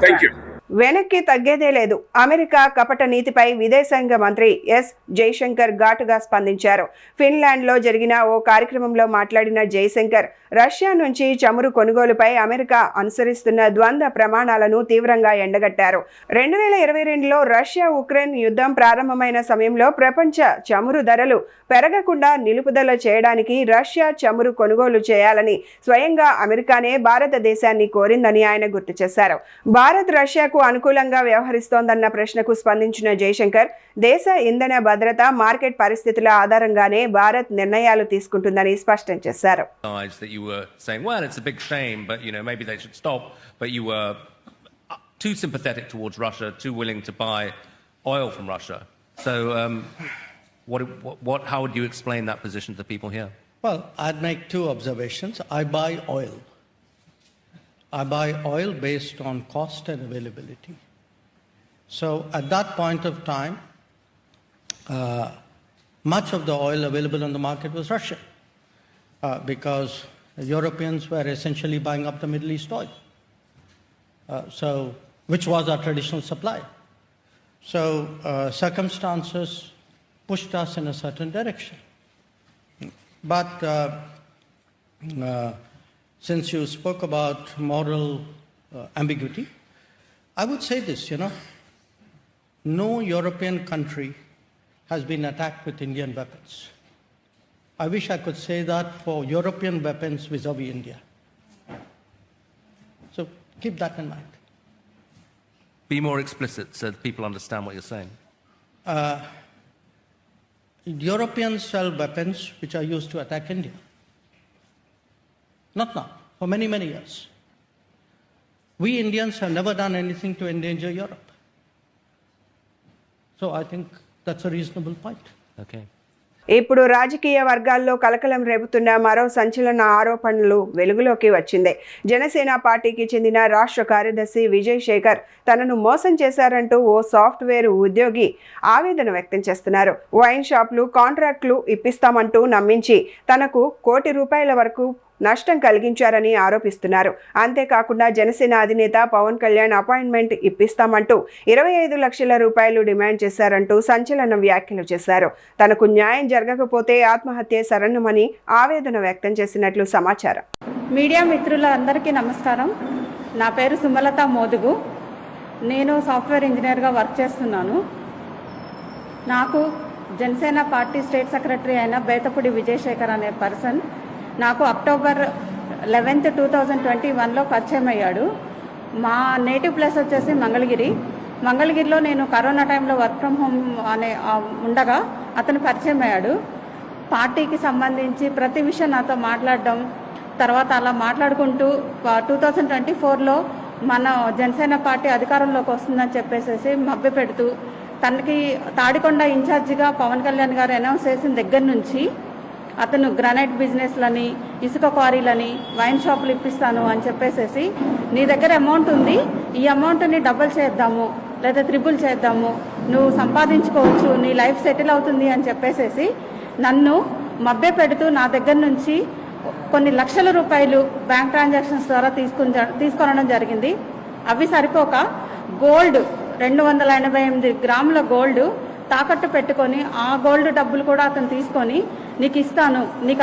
Thank you. వెనక్కి తగ్గేదే లేదు. America కపట నీతిపై విదేశాంగ మంత్రి yes Jaishankar ఘాటుగా స్పందించారు. ఫిన్లాండ్లో జరిగిన ఓ కార్యక్రమంలో మాట్లాడిన జైశంకర్ రష్యా నుంచి చమురు కొనుగోలుపై అమెరికా అనుసరిస్తున్న ద్వంద్వ ప్రమాణాలను తీవ్రంగా ఎండగట్టారు. 2022లో రష్యా ఉక్రెయిన్ యుద్ధం ప్రారంభమైన సమయంలో ప్రపంచ చమురు ధరలు పెరగకుండా నిలుపుదల చేయడానికి రష్యా చమురు కొనుగోలు చేయాలని స్వయంగా అమెరికానే భారతదేశాన్ని కోరిందని ఆయన గుర్తు చేశారు. భారత్ రష్యాకు అనుకూలంగా వ్యవహరిస్తోందన్న ప్రశ్నకు స్పందించిన జైశంకర్ దేశ ఇంధన భద్రత, మార్కెట్ పరిస్థితుల ఆధారంగానే భారత్ నిర్ణయాలు తీసుకుంటుందని స్పష్టం చేశారు. You were saying, well, it's a big shame, but maybe they should stop, but you were too sympathetic towards Russia, too willing to buy oil from Russia. So how would you explain that position to the people here? Well, I'd make two observations. I buy oil. I buy oil based on cost and availability. So at that point of time, much of the oil available on the market was Russian, because Europeans were essentially buying up the Middle East oil, which was our traditional supply. So circumstances pushed us in a certain direction. But since you spoke about moral ambiguity, I would say this, no European country has been attacked with Indian weapons. I wish I could say that for European weapons vis-a-vis India. So keep that in mind. Be more explicit so that people understand what you're saying. Europeans sell weapons which are used to attack India. Not now, for many, many years. We Indians have never done anything to endanger Europe. So I think that's a reasonable point. Okay. ఇప్పుడు రాజకీయ వర్గాల్లో కలకలం రేపుతున్న మరో సంచలన ఆరోపణలు వెలుగులోకి వచ్చింది. జనసేన పార్టీకి చెందిన రాష్ట్ర కార్యదర్శి విజయ్ శేఖర్ తనను మోసం చేశారంటూ ఓ సాఫ్ట్వేర్ ఉద్యోగి ఆవేదన వ్యక్తం చేస్తున్నారు. వైన్ షాపులు, కాంట్రాక్టులు ఇప్పిస్తామంటూ నమ్మించి తనకు ₹1 కోటి వరకు నష్టం కలిగించారని ఆరోపిస్తున్నారు. అంతేకాకుండా జనసేన అధినేత పవన్ కళ్యాణ్ అపాయింట్మెంట్ ఇప్పిస్తామంటూ ₹25 లక్షల డిమాండ్ చేశారంటూ సంచలన వ్యాఖ్యలు చేశారు. తనకు న్యాయం జరగకపోతే ఆత్మహత్య శరణమని ఆవేదన వ్యక్తం చేసినట్లు సమాచారం. మీడియా మిత్రులందరికీ నమస్కారం. నా పేరు సుమలత మోదుగు. నేను సాఫ్ట్వేర్ ఇంజనీర్గా వర్క్ చేస్తున్నాను. నాకు జనసేన పార్టీ స్టేట్ సెక్రటరీ అయిన బేతపూడి విజయ్ శేఖర్ అనే పర్సన్ నాకు అక్టోబర్ 11, 2021లో పరిచయం అయ్యాడు. మా నేటివ్ ప్లేస్ వచ్చేసి మంగళగిరి. మంగళగిరిలో నేను కరోనా టైంలో వర్క్ ఫ్రమ్ హోమ్ ఉండగా అతను పరిచయం అయ్యాడు. పార్టీకి సంబంధించి ప్రతి విషయం నాతో మాట్లాడడం, తర్వాత అలా మాట్లాడుకుంటూ 2024లో మన జనసేన పార్టీ అధికారంలోకి వస్తుందని చెప్పేసి మభ్యపెడుతూ తనకి తాడికొండ ఇన్ఛార్జిగా పవన్ కళ్యాణ్ గారు అనౌన్స్ చేసిన దగ్గర నుంచి అతను గ్రానైట్ బిజినెస్లని, ఇసుక క్వారీలని, వైన్ షాపులు ఇప్పిస్తాను అని చెప్పేసి నీ దగ్గర అమౌంట్ ఉంది, ఈ అమౌంట్ని డబుల్ చేద్దాము లేదా ట్రిపుల్ చేద్దాము, నువ్వు సంపాదించుకోవచ్చు, నీ లైఫ్ సెటిల్ అవుతుంది అని చెప్పేసి నన్ను మభ్యపెడుతూ నా దగ్గర నుంచి కొన్ని లక్షల రూపాయలు బ్యాంక్ ట్రాన్సాక్షన్స్ ద్వారా తీసుకొనడం జరిగింది. అవి సరిపోక గోల్డ్ 288 గ్రాముల గోల్డ్ తాకట్టు పెట్టుకొని ఆ గోల్డ్ డబ్బులు కూడా అతను తీసుకొని నీకు ఇస్తాను, నీకు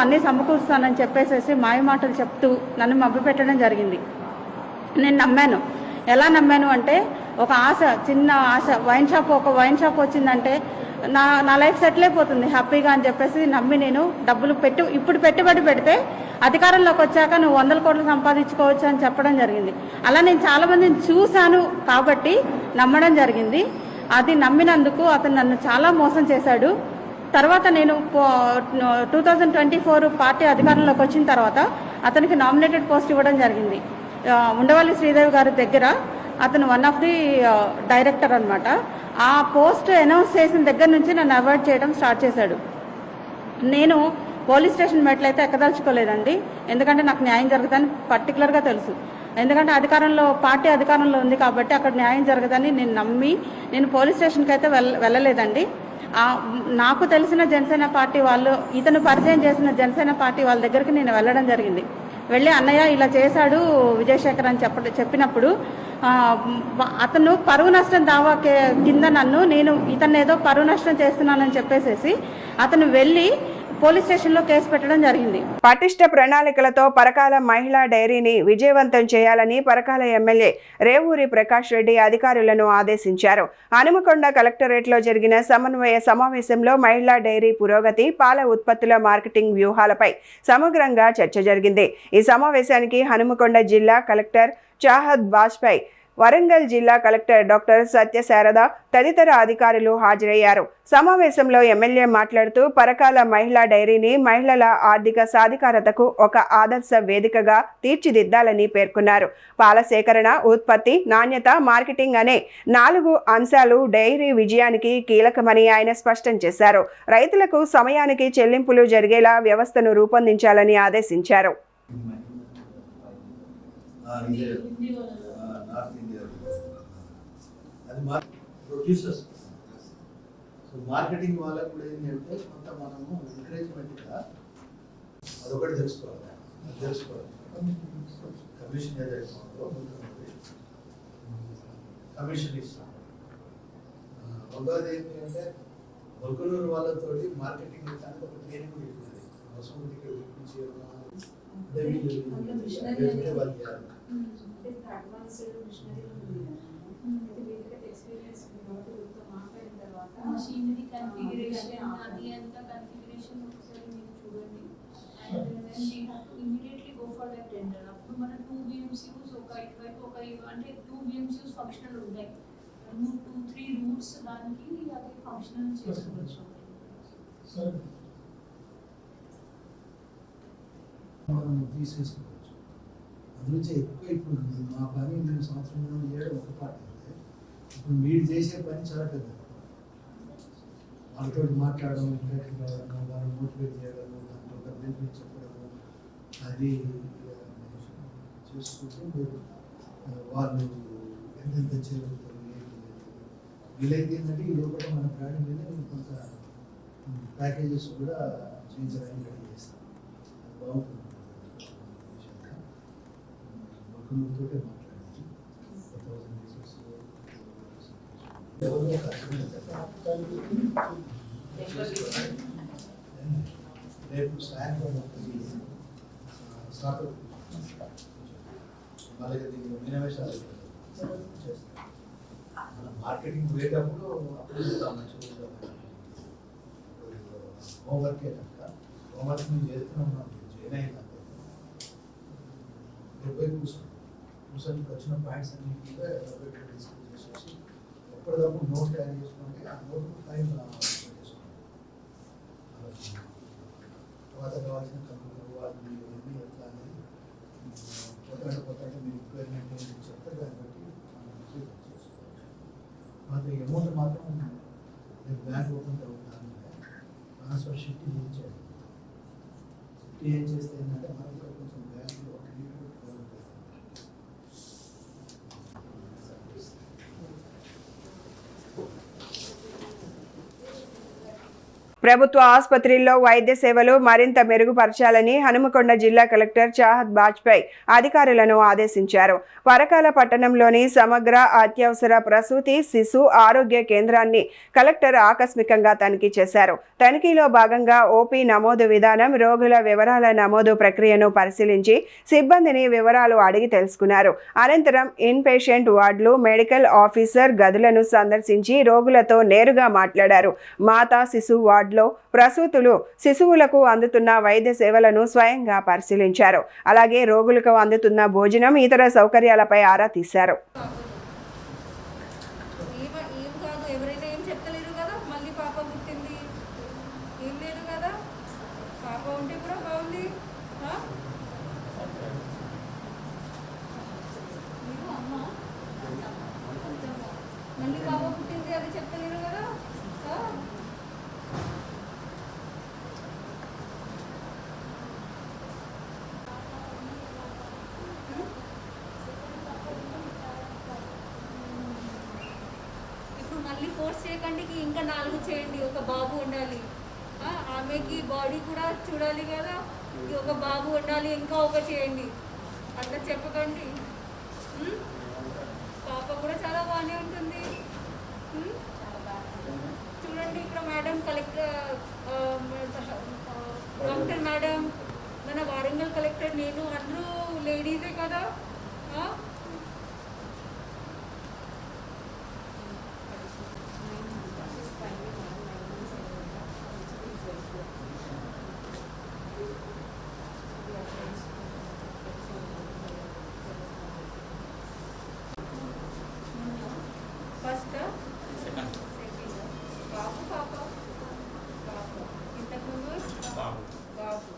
అన్నీ సమకూరుస్తానని చెప్పేసి మాయమాటలు చెప్తూ నన్ను మభ్యపెట్టడం జరిగింది. నేను నమ్మాను. ఎలా నమ్మాను అంటే ఒక ఆశ, చిన్న ఆశ, ఒక వైన్ షాప్ వచ్చిందంటే నా లైఫ్ సెటిల్ అయిపోతుంది హ్యాపీగా అని చెప్పేసి నమ్మి నేను డబ్బులు ఇప్పుడు పెట్టుబడి పెడితే అధికారంలోకి వచ్చాక నువ్వు 100 కోట్లు సంపాదించుకోవచ్చు అని చెప్పడం జరిగింది. అలా నేను చాలా మందిని చూశాను కాబట్టి నమ్మడం జరిగింది. అది నమ్మినందుకు అతను నన్ను చాలా మోసం చేశాడు. తర్వాత నేను 2024 పార్టీ అధికారంలోకి వచ్చిన తర్వాత అతనికి నామినేటెడ్ పోస్ట్ ఇవ్వడం జరిగింది. ఉండవల్లి శ్రీదేవి గారి దగ్గర అతను వన్ ఆఫ్ ది డైరెక్టర్ అనమాట. ఆ పోస్ట్ అనౌన్స్ చేసిన దగ్గర నుంచి నన్ను అవాయిడ్ చేయడం స్టార్ట్ చేశాడు. నేను పోలీస్ స్టేషన్ మెట్లయితే ఎక్కదలుచుకోలేదండి, ఎందుకంటే నాకు న్యాయం జరుగుతుందని పర్టికులర్గా తెలుసు. ఎందుకంటే పార్టీ అధికారంలో ఉంది కాబట్టి అక్కడ న్యాయం జరగదని నేను నమ్మి నేను పోలీస్ స్టేషన్కి అయితే వెళ్ళలేదండి. నాకు తెలిసిన జనసేన పార్టీ వాళ్ళు, ఇతను పరిచయం చేసిన జనసేన పార్టీ వాళ్ళ దగ్గరికి నేను వెళ్ళడం జరిగింది. వెళ్ళి అన్నయ్య ఇలా చేశాడు విజయశేఖర్ అని చెప్పినప్పుడు అతను పరువు నష్టం దావా కింద నేను ఇతను ఏదో పరువు నష్టం చేస్తున్నానని చెప్పేసి అతను వెళ్ళి పోలీస్ స్టేషన్లో కేసు పెట్టడం జరిగింది. పటిష్ట ప్రణాళికలతో పరకాల మహిళా డైరీని విజయవంతం చేయాలని పరకాల ఎమ్మెల్యే రేవూరి ప్రకాష్ రెడ్డి అధికారులను ఆదేశించారు. హనుమకొండ కలెక్టరేట్లో జరిగిన సమన్వయ సమావేశంలో మహిళా డైరీ పురోగతి, పాల ఉత్పత్తుల మార్కెటింగ్ వ్యూహాలపై సమగ్రంగా చర్చ జరిగింది. ఈ సమావేశానికి హనుమకొండ జిల్లా కలెక్టర్ చాహద్ బాజ్పాయ్, వరంగల్ జిల్లా కలెక్టర్ డాక్టర్ సత్యశారద తదితర అధికారులు హాజరయ్యారు. సమావేశంలో ఎమ్మెల్యే మాట్లాడుతూ పరకాల మహిళా డైరీని మహిళల ఆర్థిక సాధికారతకు ఒక ఆదర్శ వేదికగా తీర్చిదిద్దాలని పేర్కొన్నారు. పాల సేకరణ, ఉత్పత్తి, నాణ్యత, మార్కెటింగ్ అనే 4 అంశాలు డైరీ విజయానికి కీలకమని ఆయన స్పష్టం చేశారు. రైతులకు సమయానికి చెల్లింపులు జరిగేలా వ్యవస్థను రూపొందించాలని ఆదేశించారు. అది ప్రొడ్యూసర్స్. సో మార్కెటింగ్ వాళ్ళకు కూడా ఏంటంటే కొంత మనము ఎంకరేజ్మెంట్గా అదొకటి తెలుసుకోవాలి. కమిషన్ ఏదైతే కమిషన్ ఇస్తాం. రెండోది ఏంటంటే మొలకలూరు వాళ్ళతోటి మార్కెటింగ్ ఇస్తానికి ఒక ట్రైనింగ్ కూడా ఇస్తుంది. మసూరికి వినిపించి మషీనరీ కన్ఫిగరేషన్ అది ఎంత కన్ఫిగరేషన్ ఒకసారి మీరు చూడండి. And then we have to immediately go for that tender. అప్పుడు మన 2 BMCs ఒక ఇటువైపు ఒక అంటే 2 BMCs ఫంక్షనల్ ఉంటాయి. 2-3 రూట్స్ దానికి అది ఫంక్షనల్ చేసుకోవచ్చు. మనం తీసేసుకోవచ్చు. అందులో ఎక్కువ ఇప్పుడు మా పని మేము సంవత్సరం చేయడం ఒక పార్ట్ అయితే ఇప్పుడు మీరు చేసే పని చాలా పెద్దది. వాళ్ళతో మాట్లాడడం, వాళ్ళని మోటివేట్ చేయడము, దాంట్లో ఒక బెనిఫిట్ చెప్పడము, అది చేసుకుంటూ మీరు వాళ్ళు ఎంతెంత చేరుతారు వీలైతే ఏంటంటే ఈ లోపల మన బ్రాండ్ మీద కొంత ప్యాకేజెస్ కూడా చేయించడానికి రెడీ చేస్తాం. బాగుంటుంది. ఒకరితో మాట్లాడండి. రేపు సాయంత్రం స్టార్ట్ అలాగే దీన్ని వినవేశాలు మన మార్కెటింగ్ పోయేటప్పుడు అప్పుడు మంచిగా హోంవర్కే కనుక హోంవర్క్ మేము చేస్తున్నాం. జాయిన్ అయినా రేపు కూర్చొని వచ్చిన పాయింట్స్ అన్ని డిస్కస్ చేసేసి ఎప్పటికప్పుడు నోట్ తయారు చేసుకుంటే ఆ నోట్ ఫైల్ తర్వాత కావాల్సిన కంప్యూటర్ వాళ్ళు ఇవన్నీ ఎట్లా అనేది కొత్త మీరు రిక్వైర్మెంట్ ఏంటి చెప్తే దాన్ని బట్టి మనకి అమౌంట్ మాత్రం మీరు బ్యాంక్ ఓపెన్ అవుతుంది ట్రాన్స్ఫర్ షిఫ్ట్ చేయించాలి. షిఫ్ట్ ఏం చేస్తే ఏంటంటే మనకి కూడా కొంచెం బ్యాంకులో ప్రభుత్వ ఆసుపత్రుల్లో వైద్య సేవలు మరింత మెరుగుపరచాలని హనుమకొండ జిల్లా కలెక్టర్ చాహద్ బాజ్పేయి అధికారులను ఆదేశించారు. పరకాల పట్టణంలోని సమగ్ర అత్యవసర ప్రసూతి శిశు ఆరోగ్య కేంద్రాన్ని కలెక్టర్ ఆకస్మికంగా తనిఖీ చేశారు. తనిఖీలో భాగంగా ఓపీ నమోదు విధానం, రోగుల వివరాల నమోదు ప్రక్రియను పరిశీలించి సిబ్బందిని వివరాలు అడిగి తెలుసుకున్నారు. అనంతరం ఇన్ పేషెంట్ వార్డులు, మెడికల్ ఆఫీసర్ గదులను సందర్శించి రోగులతో నేరుగా మాట్లాడారు. మాతా శిశు వార్డు ప్రసూతులు శిశువులకు అందుతున్న వైద్య సేవలను స్వయంగా పరిశీలించారు. అలాగే రోగులకు అందుతున్న భోజనం, ఇతర సౌకర్యాలపై ఆరా తీశారు. మళ్ళీ ఫోర్స్ చేయకండి ఇంకా 4 చేయండి, ఒక బాబు ఉండాలి, ఆమెకి బాడీ కూడా చూడాలి కదా, ఒక బాబు ఉండాలి, ఇంకా ఒక చేయండి, అట్లా చెప్పకండి. పాప కూడా చాలా బాగానే ఉంటుంది. చూడండి ఇక్కడ మేడం, కలెక్టర్ డాక్టర్ మేడం, మన వారంగల్ కలెక్టర్, నేను, అందరూ లేడీసే కదా. ఫస్ట్ సెకండ్ బాబు పాప ఇంతకుముందు బాబు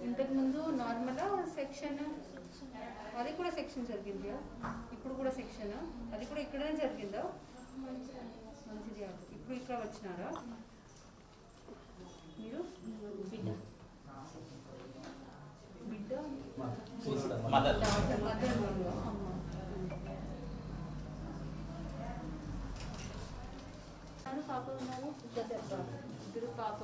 ఇంతకుముందు నార్మల్ సెక్షన్, అది కూడా సెక్షన్ జరిగిందా? ఇప్పుడు కూడా సెక్షన్, అది కూడా ఇక్కడనే జరిగిందా? మంచిది. ఇప్పుడు ఇక్కడ వచ్చినారా మీరు? బిడ్డ మదర్ పాప ఉన్నారు, ఇద్దరు పాప.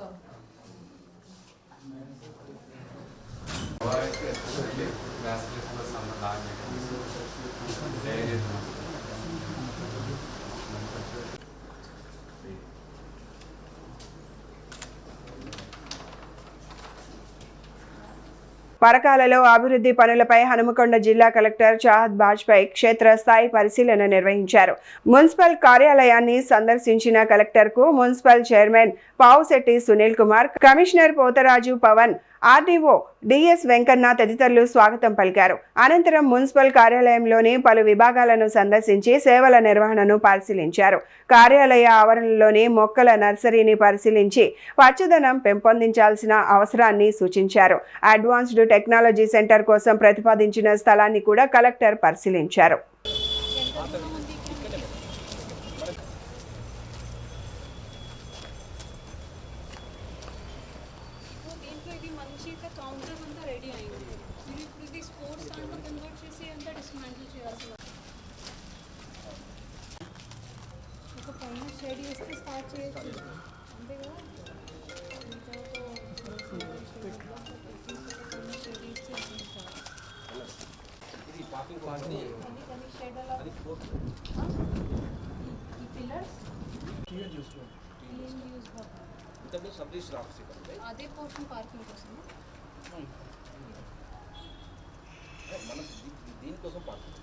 పరకాలలో అభివృద్ధి పనులపై హనుమకొండ జిల్లా కలెక్టర్ చాహద్ బాజ్పేయి క్షేత్రస్థాయి పరిశీలన నిర్వహించారు. మున్సిపల్ కార్యాలయాన్ని సందర్శించిన కలెక్టర్కు municipal chairman Pavusetti Sunil Kumar, commissioner Potharaju Pawan, RDO DS Venkanna తదితరులు స్వాగతం పలికారు. అనంతరం మున్సిపల్ కార్యాలయంలోని పలు విభాగాలను సందర్శించి సేవల నిర్వహణను పరిశీలించారు. కార్యాలయ ఆవరణలోని మొక్కల నర్సరీని పరిశీలించి పచ్చదనం పెంపొందించాల్సిన అవసరాన్ని సూచించారు. అడ్వాన్స్డ్ టెక్నాలజీ సెంటర్ కోసం ప్రతిపాదించిన స్థలాన్ని కూడా కలెక్టర్ పరిశీలించారు. అదే పోర్షన్ పార్కింగ్ కోసం మనం దీనికోసం పార్కింగ్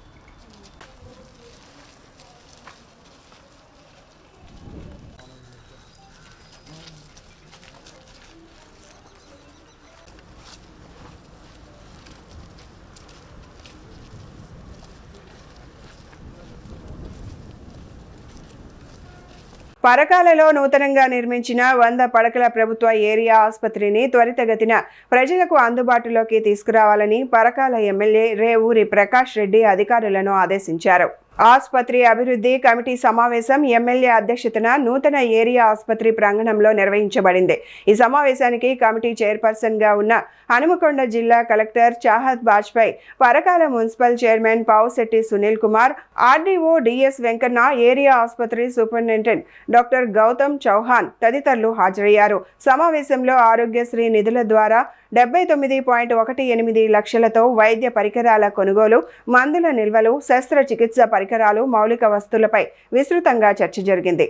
పరకాలలో నూతనంగా నిర్మించిన 100 పడకల ప్రభుత్వ ఏరియా ఆసుపత్రిని త్వరితగతిన ప్రజలకు అందుబాటులోకి తీసుకురావాలని పరకాల ఎమ్మెల్యే రేవూరి ప్రకాష్ రెడ్డి అధికారులను ఆదేశించారు. ఆసుపత్రి అభివృద్ధి కమిటీ సమావేశం ఎమ్మెల్యే అధ్యక్షతన నూతన ఏరియా ఆసుపత్రి ప్రాంగణంలో నిర్వహించబడింది. ఈ సమావేశానికి కమిటీ చైర్పర్సన్ గా ఉన్న హనుమకొండ జిల్లా collector Chahat Bajpai, Parakala municipal chairman Pavusetti Sunil Kumar, RDO DS Venkanna, area ఆసుపత్రి సూపరింటెండెంట్ డాక్టర్ గౌతమ్ చౌహాన్ తదితరులు హాజరయ్యారు. సమావేశంలో ఆరోగ్యశ్రీ నిధుల ద్వారా 79.18 లక్షలతో వైద్య పరికరాల కొనుగోలు, మందుల నిల్వలు, శస్త్రచికిత్స పరికరాలు, మౌలిక వస్తువులపై విస్తృతంగా చర్చ జరిగింది.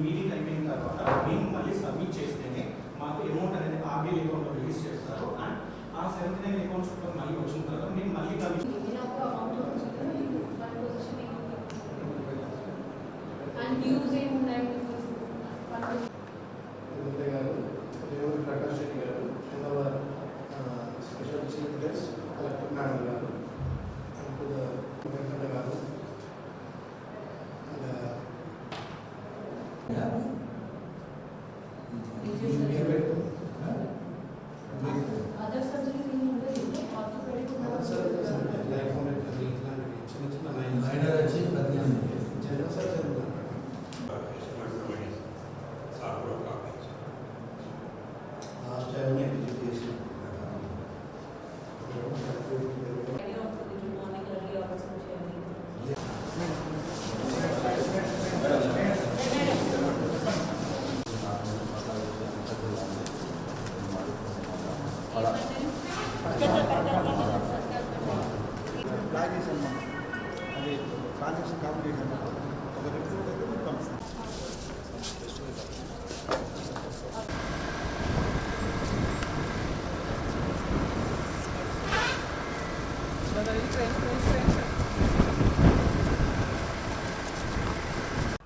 మీటింగ్ అయిపోయిన తర్వాత మేము మళ్ళీ సబ్మిట్ చేస్తేనే మాకు అమౌంట్ అనేది ఆర్బీఐ అకౌంట్లో రిలీజ్ చేస్తారు. అండ్ ఆ 79 అకౌంట్స్ మళ్ళీ వచ్చిన తర్వాత మేము మళ్ళీ ప్రకాష్ రెడ్డి గారు, special chief guest collector madam గారు, వెంకన్న గారు,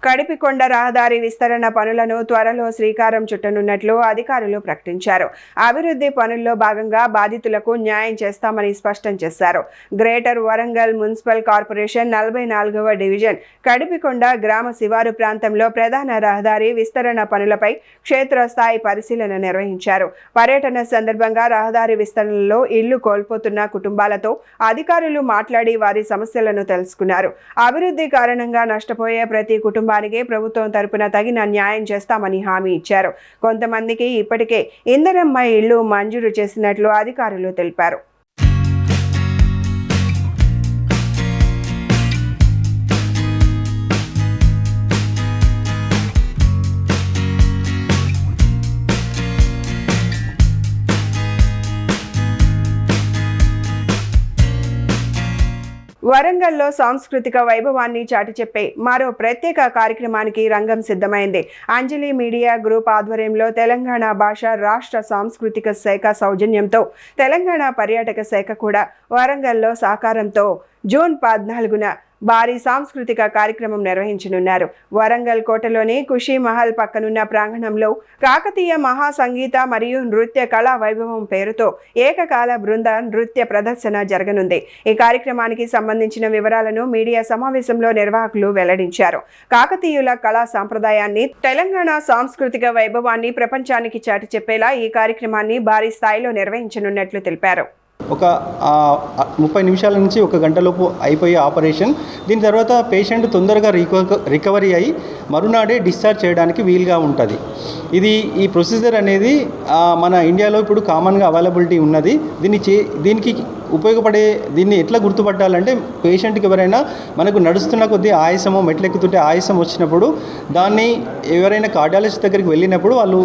కడిపికొండ రహదారి విస్తరణ పనులను త్వరలో శ్రీకారం చుట్టనున్నట్లు అధికారులు ప్రకటించారు. అభివృద్ధి పనుల్లో భాగంగా బాధితులకు న్యాయం చేస్తామని స్పష్టం చేశారు. గ్రేటర్ వరంగల్ మున్సిపల్ కార్పొరేషన్ 44వ డివిజన్ కడిపికొండ గ్రామ శివారు ప్రాంతంలో ప్రధాన రహదారి విస్తరణ పనులపై క్షేత్రస్థాయి పరిశీలన నిర్వహించారు. పర్యటన సందర్భంగా రహదారి విస్తరణలో ఇళ్లు కోల్పోతున్న కుటుంబాలతో అధికారులు మాట్లాడి వారి సమస్యలను తెలుసుకున్నారు. అభివృద్ధి కారణంగా నష్టపోయే ప్రతి కుటుంబం ప్రభుత్వం తరపున తగిన న్యాయం చేస్తామని హామీ ఇచ్చారు. కొంతమందికి ఇప్పటికే ఇందిరమ్మ ఇళ్లు మంజూరు చేసినట్లు అధికారులు తెలిపారు. వరంగల్లో సాంస్కృతిక వైభవాన్ని చాటి చెప్పే మరో ప్రత్యేక కార్యక్రమానికి రంగం సిద్ధమైంది. అంజలి మీడియా గ్రూప్ ఆధ్వర్యంలో తెలంగాణ భాష రాష్ట్ర సాంస్కృతిక శాఖ సౌజన్యంతో తెలంగాణ పర్యాటక శాఖ కూడా వరంగల్లో సహకారంతో జూన్ 14న భారీ సాంస్కృతిక కార్యక్రమం నిర్వహించనున్నారు. వరంగల్ కోటలోని ఖుషీ మహల్ పక్కనున్న ప్రాంగణంలో కాకతీయ మహా సంగీత మరియు నృత్య కళా వైభవం పేరుతో ఏకకాల బృంద నృత్య ప్రదర్శన జరగనుంది. ఈ కార్యక్రమానికి సంబంధించిన వివరాలను మీడియా సమావేశంలో నిర్వాహకులు వెల్లడించారు. కాకతీయుల కళా సాంప్రదాయాన్ని, తెలంగాణ సాంస్కృతిక వైభవాన్ని ప్రపంచానికి చాటి చెప్పేలా ఈ కార్యక్రమాన్ని భారీ స్థాయిలో నిర్వహించనున్నట్లు తెలిపారు. ఒక 30 నిమిషాల నుంచి 1 గంటలోపు అయిపోయే ఆపరేషన్. దీని తర్వాత పేషెంట్ తొందరగా రికవరీ అయ్యి మరునాడే డిశ్చార్జ్ చేయడానికి వీలుగా ఉంటుంది. ఈ ప్రొసీజర్ అనేది మన ఇండియాలో ఇప్పుడు కామన్గా అవైలబిలిటీ ఉన్నది. దీనికి ఉపయోగపడే దీన్ని ఎట్లా గుర్తుపట్టాలంటే పేషెంట్కి ఎవరైనా మనకు నడుస్తున్న కొద్దీ ఆయాసమో మెట్లెక్కుతుంటే ఆయాసం వచ్చినప్పుడు దాన్ని ఎవరైనా కార్డియాలజిస్ట్ దగ్గరికి వెళ్ళినప్పుడు వాళ్ళు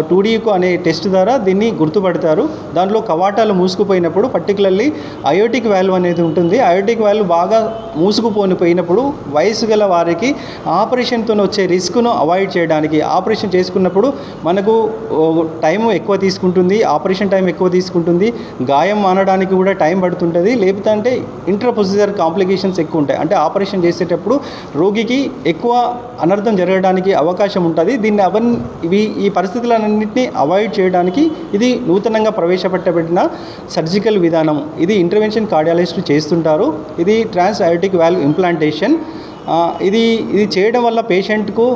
2DECO అనే టెస్ట్ ద్వారా దీన్ని గుర్తుపడతారు. దాంట్లో కవాటాలు మూసుకుపోయినప్పుడు పర్టికులర్లీ అయోటిక్ వాల్వ్ అనేది ఉంటుంది. అయోటిక్ వాల్వ్ బాగా మూసుకుపోయినప్పుడు వయసు గల వారికి ఆపరేషన్తో వచ్చే రిస్క్ను అవాయిడ్ చేయడానికి, ఆపరేషన్ చేసుకున్నప్పుడు మనకు టైం ఎక్కువ తీసుకుంటుంది, ఆపరేషన్ టైం ఎక్కువ తీసుకుంటుంది, గాయం మానడానికి కూడా టైం పడుతుంటుంది. లేకపోతే అంటే ఇంటర్ ప్రొసీజర్ కాంప్లికేషన్స్ ఎక్కువ ఉంటాయి. అంటే ఆపరేషన్ చేసేటప్పుడు రోగికి ఎక్కువ అనర్థం జరగడానికి అవకాశం ఉంటుంది. ఈ పరిస్థితులన్నింటినీ అవాయిడ్ చేయడానికి ఇది నూతనంగా ప్రవేశపెట్టబడిన సర్జికల్ విధానం. ఇది ఇంటర్వెన్షన్ కార్డియాలజిస్టులు చేస్తుంటారు. ఇది ట్రాన్స్ అయోటిక్ వాల్వ్ ఇంప్లాంటేషన్. ఇది చేయడం వల్ల పేషెంట్కు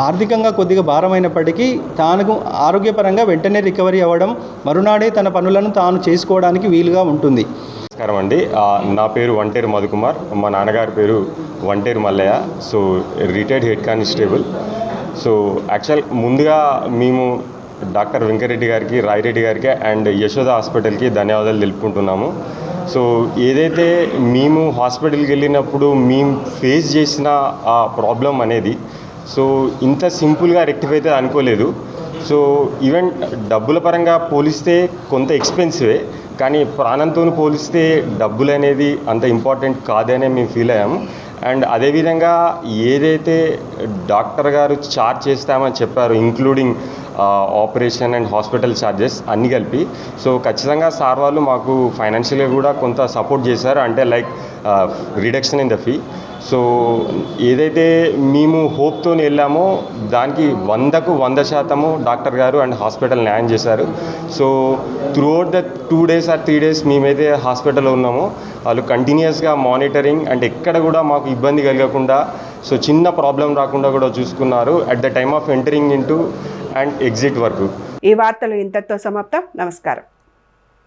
ఆర్థికంగా కొద్దిగా భారమైనప్పటికీ తాను ఆరోగ్యపరంగా వెంటనే రికవరీ అవ్వడం, మరునాడే తన పనులను తాను చేసుకోవడానికి వీలుగా ఉంటుంది. నమస్కారం అండి, నా పేరు వంటేరు మధుకుమార్, మా నాన్నగారి పేరు Vanteru Mallaiah. So retired head constable. So actual ముందుగా మేము డాక్టర్ వెంకరెడ్డి గారికి, రాయిరెడ్డి గారికి అండ్ యశోద హాస్పిటల్కి ధన్యవాదాలు తెలుపుకుంటున్నాము. సో ఏదైతే మేము హాస్పిటల్కి వెళ్ళినప్పుడు మేము ఫేస్ చేసిన ఆ ప్రాబ్లం అనేది సో ఇంత సింపుల్గా రెక్టిఫై అయితే అనుకోలేదు. సో ఈవెన్ డబ్బుల పరంగా పోలిస్తే కొంత ఎక్స్పెన్సివే, కానీ ప్రాణంతో పోలిస్తే డబ్బులు అనేది అంత ఇంపార్టెంట్ కాదనే మేము ఫీల్ అయ్యాము. అండ్ అదేవిధంగా ఏదైతే డాక్టర్ గారు ఛార్జ్ చేస్తామని చెప్పారో including operation and hospital charges అన్నీ కలిపి, సో ఖచ్చితంగా సార్ వాళ్ళు మాకు ఫైనాన్షియల్గా కూడా కొంత సపోర్ట్ చేశారు. అంటే like reduction in the fee. So ఏదైతే మేము హోప్తో వెళ్ళామో దానికి 100కు 100% డాక్టర్ గారు అండ్ హాస్పిటల్ న్యాయం చేశారు. So throughout the 2 days or 3 days మేమైతే హాస్పిటల్లో ఉన్నామో వాళ్ళు కంటిన్యూస్గా మానిటరింగ్ అండ్ ఎక్కడ కూడా మాకు ఇబ్బంది కలగకుండా, సో చిన్న ప్రాబ్లం రాకుండా కూడా చూసుకున్నారు at the time of entering into and exit వరకు. ఈ వార్తలు ఇంతటితో సమాప్తం. నమస్కారం.